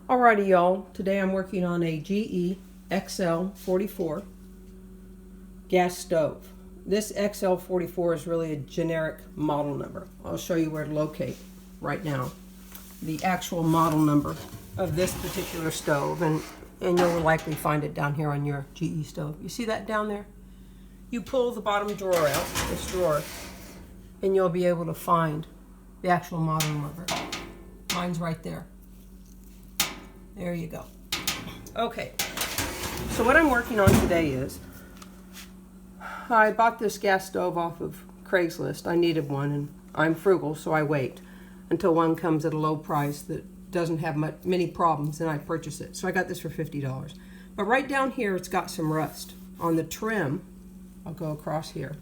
Alrighty y'all, today I'm working on a GE XL44 gas stove. This XL44 is really a generic model number. I'll show you where to locate right now the actual model number of this particular stove, and you'll likely find it down here on your GE stove. You see that down there? You pull the bottom drawer out, this drawer, and you'll be able to find the actual model number. Mine's right there. There you go. Okay, so what I'm working on today is, I bought this gas stove off of Craigslist. I needed one, and I'm frugal, so I wait until one comes at a low price that doesn't have many problems, and I purchase it. So I got this for $50. But right down here, it's got some rust. On the trim, I'll go across here.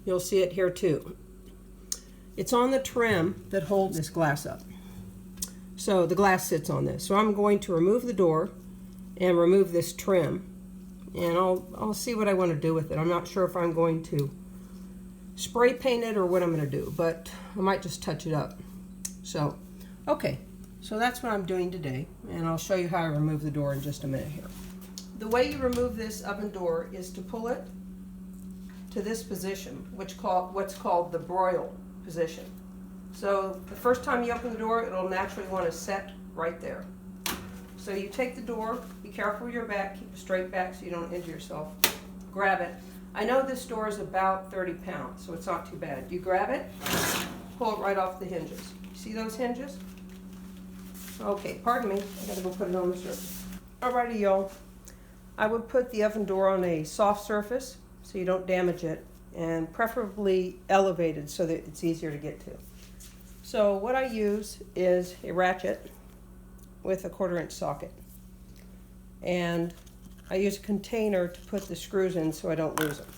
You'll see it here too. It's on the trim that holds this glass up. So the glass sits on this. So I'm going to remove the door and remove this trim, and I'll see what I want to do with it. I'm not sure if I'm going to spray paint it or what I'm going to do, but I might just touch it up. So, okay, so that's what I'm doing today, and I'll show you how I remove the door in just a minute here. The way you remove this oven door is to pull it to this position, what's called the broil position. So the first time you open the door, it'll naturally want to set right there. So you take the door, be careful with your back, keep a straight back so you don't injure yourself. Grab it. I know this door is about 30 pounds, so it's not too bad. You grab it, pull it right off the hinges. See those hinges? Okay, pardon me, I gotta go put it on the surface. Alrighty y'all, I would put the oven door on a soft surface so you don't damage it, and preferably elevated so that it's easier to get to. So what I use is a ratchet with a 1/4-inch socket, and I use a container to put the screws in so I don't lose them.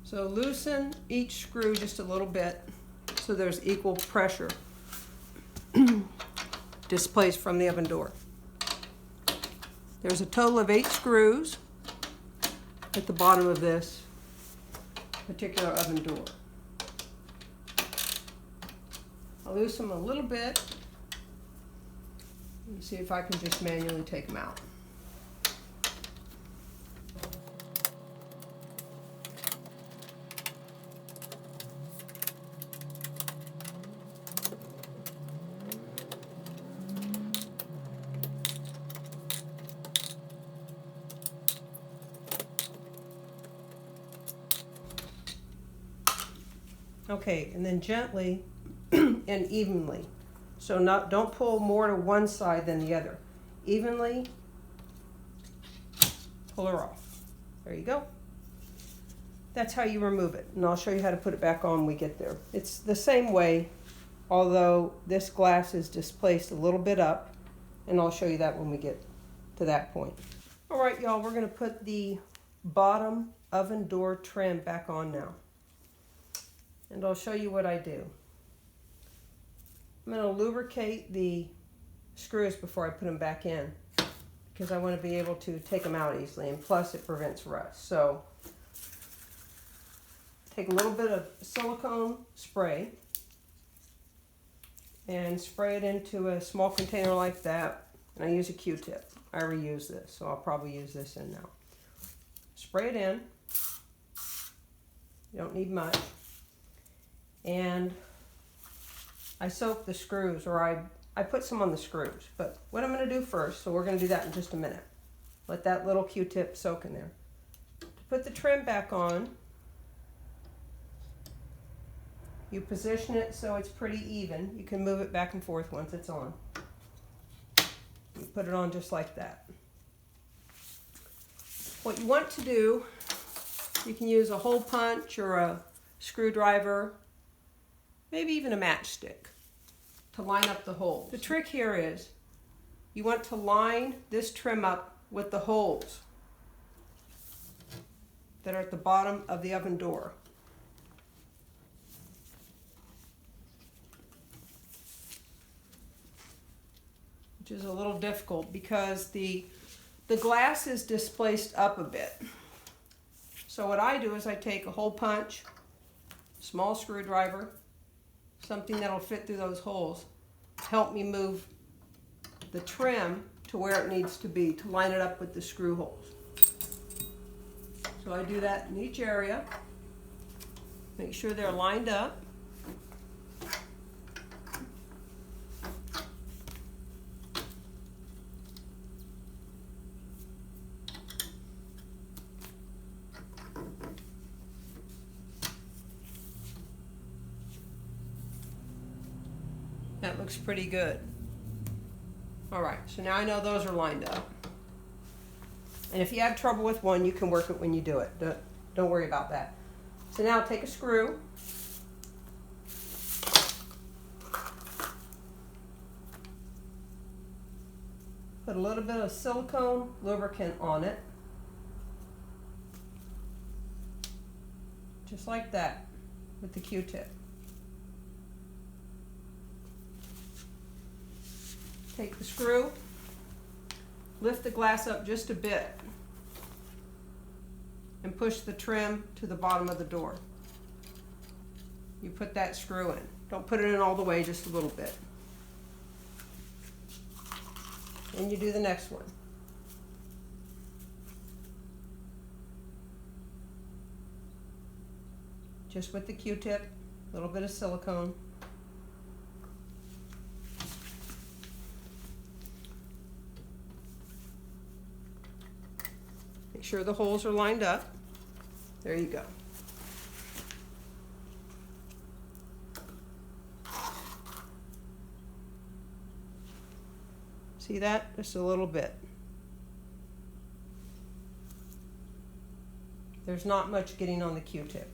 So loosen each screw just a little bit so there's equal pressure displaced from the oven door. There's a total of 8 screws at the bottom of this particular oven door. I'll loosen them a little bit and see if I can just manually take them out. Okay, and then gently and evenly. So don't pull more to one side than the other. Evenly pull her off. There you go. That's how you remove it. And I'll show you how to put it back on when we get there. It's the same way, although this glass is displaced a little bit up, and I'll show you that when we get to that point. All right, y'all, we're gonna put the bottom oven door trim back on now. And I'll show you what I do. I'm going to lubricate the screws before I put them back in, because I want to be able to take them out easily, and plus it prevents rust. So take a little bit of silicone spray and spray it into a small container like that, and I use a Q-tip. I reuse this, so I'll probably use this in now. Spray it in. You don't need much. And I soak the screws, or I put some on the screws. But what I'm going to do first, so we're going to do that in just a minute. Let that little Q-tip soak in there. To put the trim back on, you position it so it's pretty even. You can move it back and forth once it's on. You put it on just like that. What you want to do, you can use a hole punch or a screwdriver, maybe even a matchstick, to line up the holes. The trick here is you want to line this trim up with the holes that are at the bottom of the oven door. Which is a little difficult because the glass is displaced up a bit. So what I do is I take a hole punch, small screwdriver, something that'll fit through those holes, help me move the trim to where it needs to be to line it up with the screw holes. So I do that in each area, make sure they're lined up. That looks pretty good. All right, so now I know those are lined up. And if you have trouble with one, you can work it when you do it. Don't worry about that. So now take a screw. Put a little bit of silicone lubricant on it. Just like that with the Q-tip. Take the screw, lift the glass up just a bit, and push the trim to the bottom of the door. You put that screw in. Don't put it in all the way, just a little bit. And you do the next one. Just with the Q-tip, a little bit of silicone. Make sure the holes are lined up. There you go. See that? Just a little bit. There's not much getting on the Q-tip.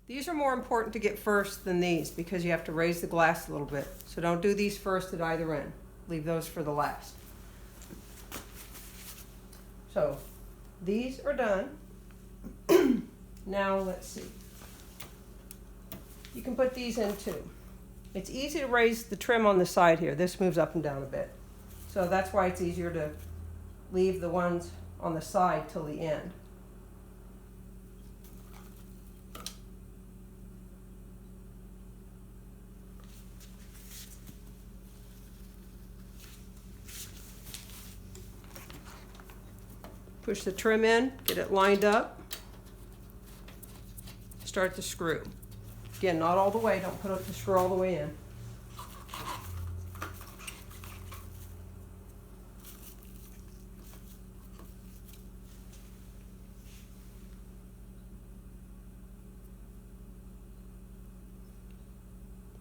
These are more important to get first than these because you have to raise the glass a little bit. So don't do these first at either end. Leave those for the last. So these are done. Now let's see. You can put these in too. It's easy to raise the trim on the side here. This moves up and down a bit. So that's why it's easier to leave the ones on the side till the end. Push the trim in, get it lined up, start the screw. Again, not all the way, don't put the screw all the way in.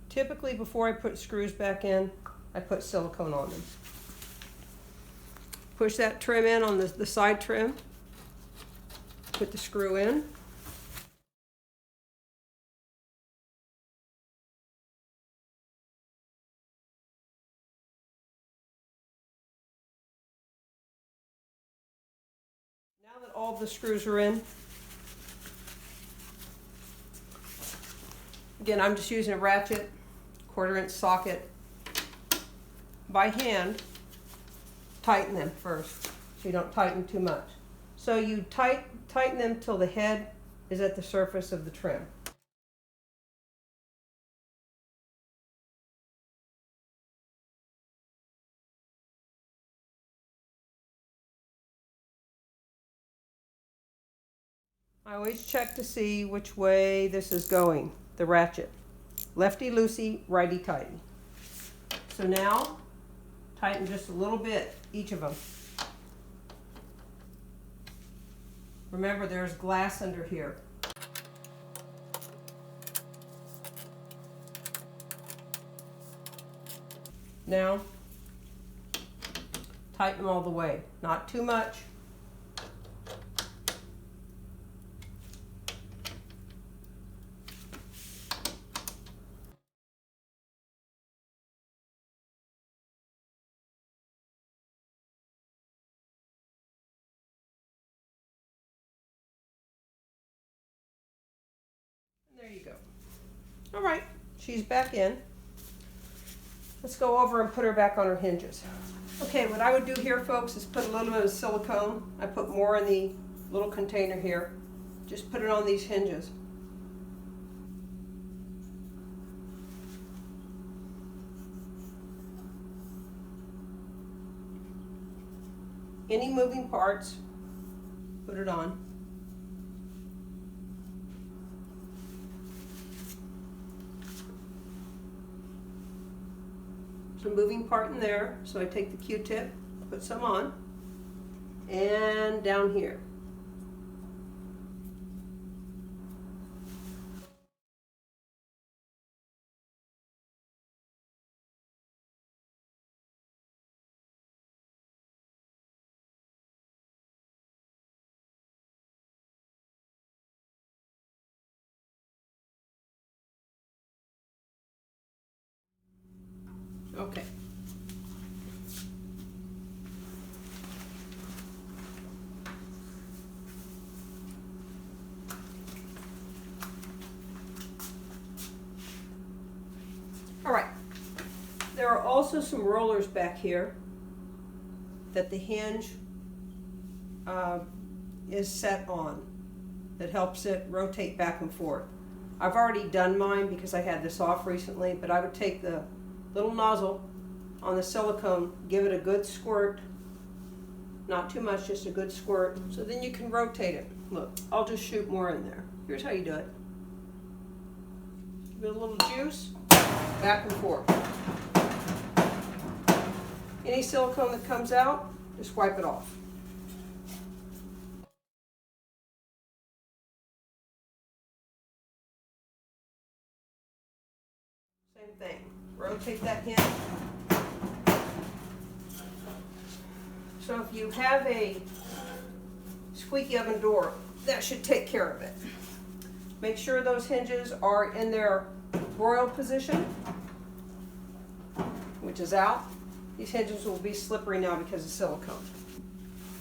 Typically, before I put screws back in, I put silicone on them. Push that trim in on the side trim, put the screw in. Now that all the screws are in, again, I'm just using a ratchet, 1/4 inch socket. By hand, tighten them first, so you don't tighten too much. So you tighten them till the head is at the surface of the trim. I always check to see which way this is going, the ratchet. Lefty-loosey, righty-tighty. So now, tighten just a little bit, each of them. Remember, there's glass under here. Now, tighten them all the way. Not too much. There you go. All right, she's back in. Let's go over and put her back on her hinges. Okay, what I would do here, folks, is put a little bit of silicone. I put more in the little container here. Just put it on these hinges. Any moving parts, put it on. There's a moving part in there, so I take the Q-tip, put some on, and down here. Okay. All right. There are also some rollers back here that the hinge is set on that helps it rotate back and forth. I've already done mine because I had this off recently, but I would take the little nozzle on the silicone, give it a good squirt, not too much, just a good squirt, so then you can rotate it. Look, I'll just shoot more in there. Here's how you do it. Give it a little juice, back and forth. Any silicone that comes out, just wipe it off. Same thing. Rotate that hinge. So if you have a squeaky oven door, that should take care of it. Make sure those hinges are in their broil position, which is out. These hinges will be slippery now because of silicone.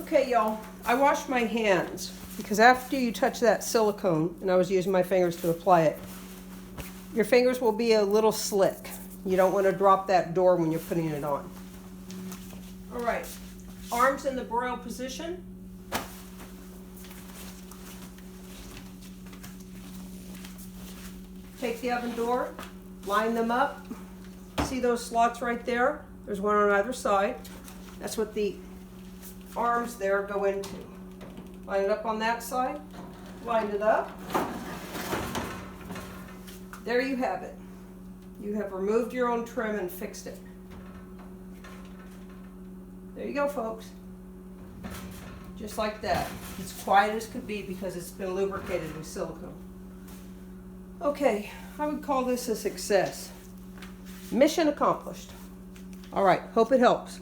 Okay, y'all, I washed my hands because after you touch that silicone, and I was using my fingers to apply it, your fingers will be a little slick. You don't want to drop that door when you're putting it on. All right, arms in the broil position. Take the oven door, line them up. See those slots right there? There's one on either side. That's what the arms there go into. Line it up on that side, line it up. There you have it. You have removed your own trim and fixed it. There you go, folks. Just like that. It's quiet as could be because it's been lubricated with silicone. Okay, I would call this a success. Mission accomplished. All right, hope it helps.